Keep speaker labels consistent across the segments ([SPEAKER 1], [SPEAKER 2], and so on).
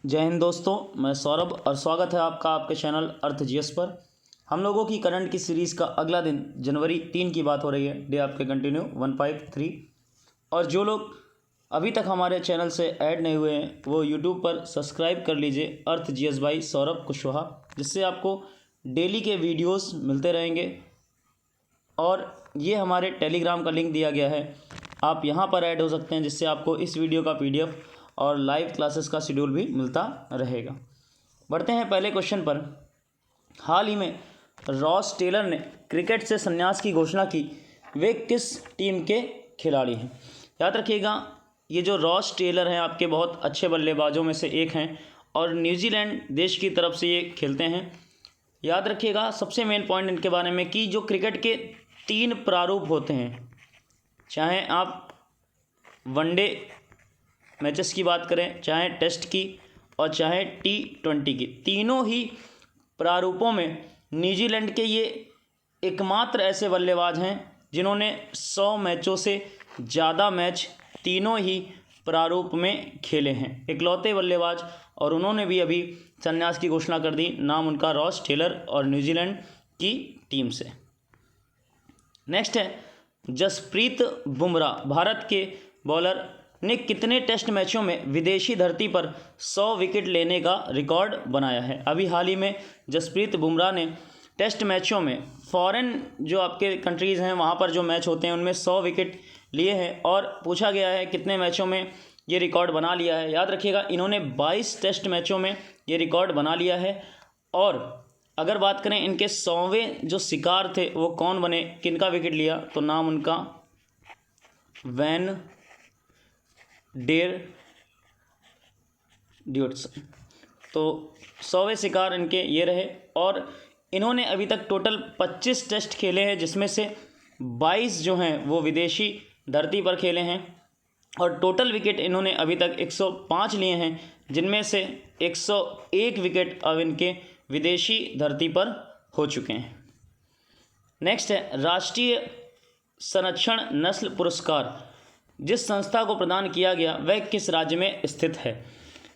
[SPEAKER 1] जय हिंद दोस्तों, मैं सौरभ और स्वागत है आपका आपके चैनल अर्थ जीएस पर। हम लोगों की करंट की सीरीज़ का अगला दिन जनवरी 3 की बात हो रही है। डे आपके कंटिन्यू 153। और जो लोग अभी तक हमारे चैनल से ऐड नहीं हुए हैं वो यूट्यूब पर सब्सक्राइब कर लीजिए अर्थ जीएस बाई सौरभ कुशवाहा, जिससे आपको डेली के वीडियोस मिलते रहेंगे। और ये हमारे टेलीग्राम का लिंक दिया गया है, आप यहाँ पर ऐड हो सकते हैं, जिससे आपको इस वीडियो का पीडीएफ और लाइव क्लासेस का शेड्यूल भी मिलता रहेगा। बढ़ते हैं पहले क्वेश्चन पर। हाल ही में रॉस टेलर ने क्रिकेट से संन्यास की घोषणा की, वे किस टीम के खिलाड़ी हैं? याद रखिएगा, ये जो रॉस टेलर हैं आपके बहुत अच्छे बल्लेबाजों में से एक हैं और न्यूजीलैंड देश की तरफ से ये खेलते हैं। याद रखिएगा सबसे मेन पॉइंट इनके बारे में कि जो क्रिकेट के 3 प्रारूप होते हैं, चाहे आप वनडे मैचेस की बात करें, चाहे टेस्ट की और चाहे T20 की, तीनों ही प्रारूपों में न्यूजीलैंड के ये एकमात्र ऐसे बल्लेबाज हैं जिन्होंने 100 मैचों से ज़्यादा मैच तीनों ही प्रारूप में खेले हैं, इकलौते बल्लेबाज। और उन्होंने भी अभी संन्यास की घोषणा कर दी। नाम उनका रॉस टेलर और न्यूजीलैंड की टीम से। नेक्स्ट है जसप्रीत बुमराह, भारत के बॉलर ने कितने टेस्ट मैचों में विदेशी धरती पर 100 विकेट लेने का रिकॉर्ड बनाया है? अभी हाल ही में जसप्रीत बुमराह ने टेस्ट मैचों में फॉरेन जो आपके कंट्रीज़ हैं वहाँ पर जो मैच होते हैं उनमें 100 विकेट लिए हैं। और पूछा गया है कितने मैचों में ये रिकॉर्ड बना लिया है। याद रखिएगा इन्होंने 22 टेस्ट मैचों में ये रिकॉर्ड बना लिया है। और अगर बात करें इनके 100वें जो शिकार थे वो कौन बने, किनका विकेट लिया, तो नाम उनका वैन डेर ड्यूट्सन। तो 100वें शिकार इनके ये रहे। और इन्होंने अभी तक टोटल 25 टेस्ट खेले हैं, जिसमें से 22 जो हैं वो विदेशी धरती पर खेले हैं। और टोटल विकेट इन्होंने अभी तक 105 लिए हैं, जिनमें से 101 विकेट अब इनके विदेशी धरती पर हो चुके हैं। नेक्स्ट है राष्ट्रीय संरक्षण नस्ल पुरस्कार जिस संस्था को प्रदान किया गया वह किस राज्य में स्थित है?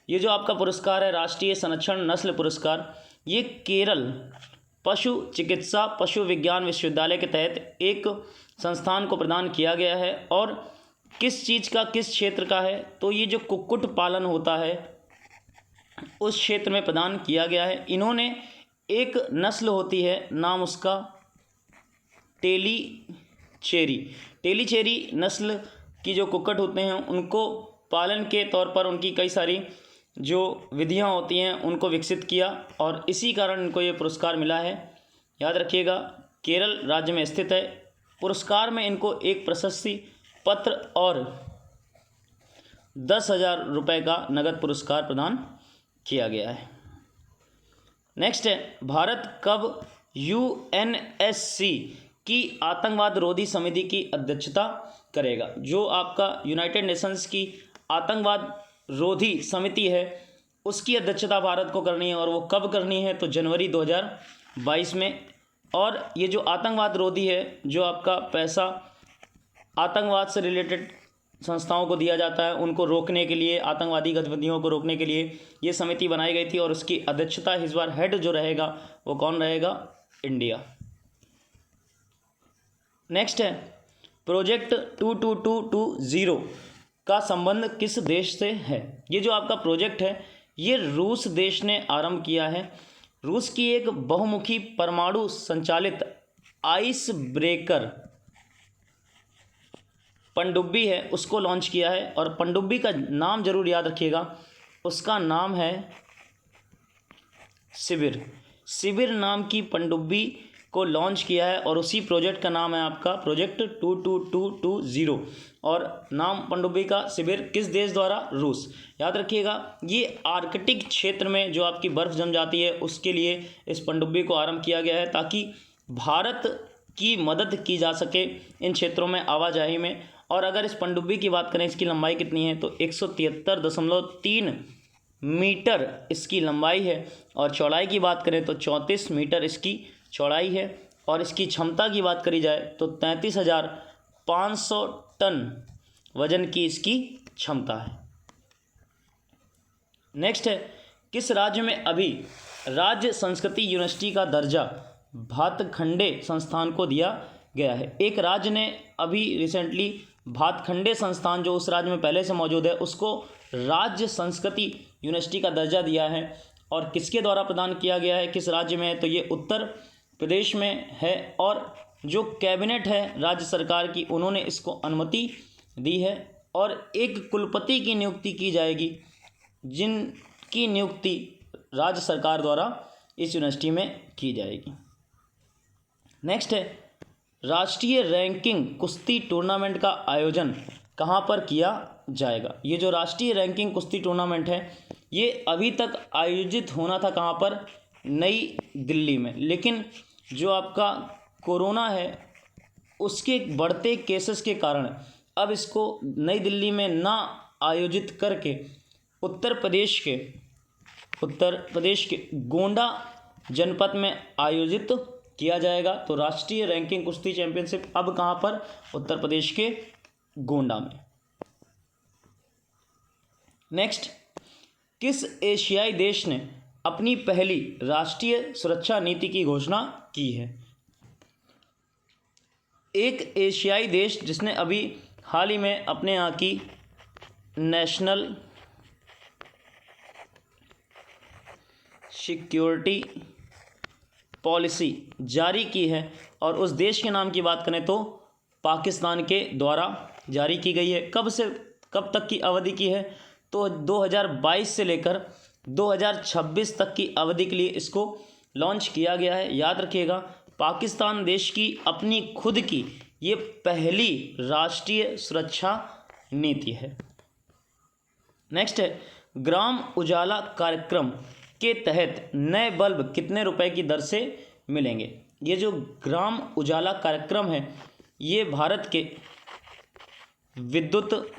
[SPEAKER 1] ये जो आपका पुरस्कार है राष्ट्रीय संरक्षण नस्ल पुरस्कार, ये केरल पशु चिकित्सा पशु विज्ञान विश्वविद्यालय के तहत एक संस्थान को प्रदान किया गया है। और किस चीज़ का, किस क्षेत्र का है, तो ये जो कुक्कुट पालन होता है उस क्षेत्र में प्रदान किया गया है। इन्होंने एक नस्ल होती है, नाम उसका टेलीचेरी नस्ल की जो कुक्कुट होते हैं उनको पालन के तौर पर उनकी कई सारी जो विधियां होती हैं उनको विकसित किया और इसी कारण इनको ये पुरस्कार मिला है। याद रखिएगा केरल राज्य में स्थित है। पुरस्कार में इनको एक प्रशस्ति पत्र और 10,000 रुपये का नगद पुरस्कार प्रदान किया गया है। नेक्स्ट है भारत कब UNSC की आतंकवाद रोधी समिति की अध्यक्षता करेगा? जो आपका यूनाइटेड नेशंस की आतंकवाद रोधी समिति है उसकी अध्यक्षता भारत को करनी है। और वो कब करनी है? तो जनवरी 2022 में। और ये जो आतंकवाद रोधी है, जो आपका पैसा आतंकवाद से रिलेटेड संस्थाओं को दिया जाता है उनको रोकने के लिए, आतंकवादी गतिविधियों को रोकने के लिए ये समिति बनाई गई थी। और उसकी अध्यक्षता इस बार हेड जो रहेगा वो कौन रहेगा? इंडिया। नेक्स्ट है प्रोजेक्ट 22220 का संबंध किस देश से है? ये जो आपका प्रोजेक्ट है ये रूस देश ने आरंभ किया है। रूस की एक बहुमुखी परमाणु संचालित आइस ब्रेकर पनडुब्बी है, उसको लॉन्च किया है। और पनडुब्बी का नाम जरूर याद रखिएगा, उसका नाम है सिबिर नाम की पनडुब्बी को लॉन्च किया है। और उसी प्रोजेक्ट का नाम है आपका प्रोजेक्ट 22220 और नाम पनडुब्बी का सिबिर किस देश द्वारा? रूस। याद रखिएगा ये आर्कटिक क्षेत्र में जो आपकी बर्फ़ जम जाती है उसके लिए इस पनडुब्बी को आरंभ किया गया है, ताकि भारत की मदद की जा सके इन क्षेत्रों में आवाजाही में। और अगर इस पनडुब्बी की बात करें इसकी लंबाई कितनी है तो 173.3 मीटर इसकी लंबाई है। और चौड़ाई की बात करें तो 34 मीटर इसकी चौड़ाई है। और इसकी क्षमता की बात करी जाए तो 33,500 टन वजन की इसकी क्षमता है। नेक्स्ट है किस राज्य में अभी राज्य संस्कृति यूनिवर्सिटी का दर्जा भातखंडे संस्थान को दिया गया है? एक राज्य ने अभी रिसेंटली भातखंडे संस्थान जो उस राज्य में पहले से मौजूद है उसको राज्य संस्कृति यूनिवर्सिटी का दर्जा दिया है। और किसके द्वारा प्रदान किया गया है, किस राज्य में है? तो ये उत्तर प्रदेश में है। और जो कैबिनेट है राज्य सरकार की, उन्होंने इसको अनुमति दी है। और एक कुलपति की नियुक्ति की जाएगी जिनकी नियुक्ति राज्य सरकार द्वारा इस यूनिवर्सिटी में की जाएगी। नेक्स्ट है, राष्ट्रीय रैंकिंग कुश्ती टूर्नामेंट का आयोजन कहाँ पर किया जाएगा? ये जो राष्ट्रीय रैंकिंग कुश्ती टूर्नामेंट है ये अभी तक आयोजित होना था कहाँ पर? नई दिल्ली में। लेकिन जो आपका कोरोना है उसके बढ़ते केसेस के कारण अब इसको नई दिल्ली में ना आयोजित करके उत्तर प्रदेश के गोंडा जनपद में आयोजित किया जाएगा। तो राष्ट्रीय रैंकिंग कुश्ती चैंपियनशिप अब कहाँ पर? उत्तर प्रदेश के गोंडा में। नेक्स्ट, किस एशियाई देश ने अपनी पहली राष्ट्रीय सुरक्षा नीति की घोषणा की है? एक एशियाई देश जिसने अभी हाल ही में अपने यहाँ की नेशनल सिक्योरिटी पॉलिसी जारी की है, और उस देश के नाम की बात करें तो पाकिस्तान के द्वारा जारी की गई है। कब से कब तक की अवधि की है? तो 2022 से लेकर 2026 तक की अवधि के लिए इसको लॉन्च किया गया है। याद रखिएगा, पाकिस्तान देश की अपनी खुद की ये पहली राष्ट्रीय सुरक्षा नीति है। नेक्स्ट है, ग्राम उजाला कार्यक्रम के तहत नए बल्ब कितने रुपए की दर से मिलेंगे? ये जो ग्राम उजाला कार्यक्रम है ये भारत के विद्युत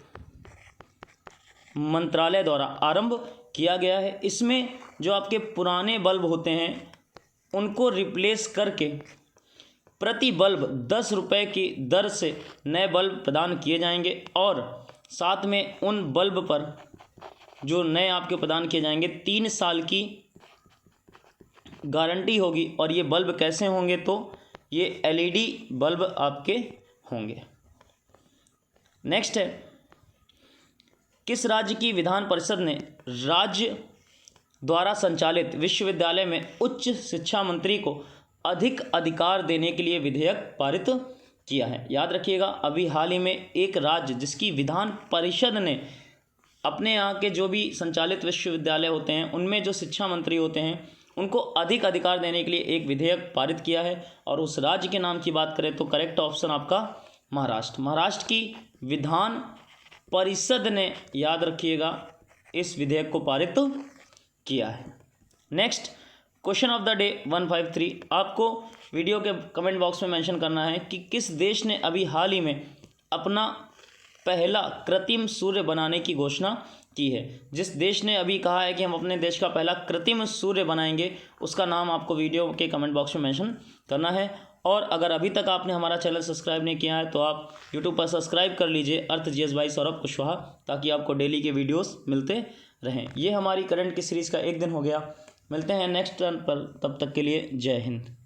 [SPEAKER 1] मंत्रालय द्वारा आरंभ किया गया है। इसमें जो आपके पुराने बल्ब होते हैं उनको रिप्लेस करके प्रति बल्ब 10 रुपये की दर से नए बल्ब प्रदान किए जाएंगे, और साथ में उन बल्ब पर जो नए आपके प्रदान किए जाएंगे 3 साल की गारंटी होगी। और ये बल्ब कैसे होंगे? तो ये एलईडी बल्ब आपके होंगे। नेक्स्ट है, किस राज्य की विधान परिषद ने राज्य द्वारा संचालित विश्वविद्यालय में उच्च शिक्षा मंत्री को अधिक अधिकार देने के लिए विधेयक पारित किया है? याद रखिएगा, अभी हाल ही में एक राज्य जिसकी विधान परिषद ने अपने यहाँ के जो भी संचालित विश्वविद्यालय होते हैं उनमें जो शिक्षा मंत्री होते हैं उनको अधिक अधिकार देने के लिए एक विधेयक पारित किया है। और उस राज्य के नाम की बात करें तो करेक्ट ऑप्शन आपका महाराष्ट्र की विधान परिषद ने, याद रखिएगा, इस विधेयक को पारित किया है। Next question of the day 153, आपको वीडियो के कमेंट बॉक्स में मेंशन करना है कि किस देश ने अभी हाल ही में अपना पहला कृत्रिम सूर्य बनाने की घोषणा की है। जिस देश ने अभी कहा है कि हम अपने देश का पहला कृत्रिम सूर्य बनाएंगे उसका नाम आपको वीडियो के कमेंट बॉक्स में मेंशन करना है। और अगर अभी तक आपने हमारा चैनल सब्सक्राइब नहीं किया है तो आप यूट्यूब पर सब्सक्राइब कर लीजिए अर्थ जीएस बाई सौरभ कुशवाहा, ताकि आपको डेली के वीडियोस मिलते रहें। ये हमारी करंट की सीरीज़ का एक दिन हो गया। मिलते हैं नेक्स्ट टर्न पर, तब तक के लिए जय हिंद।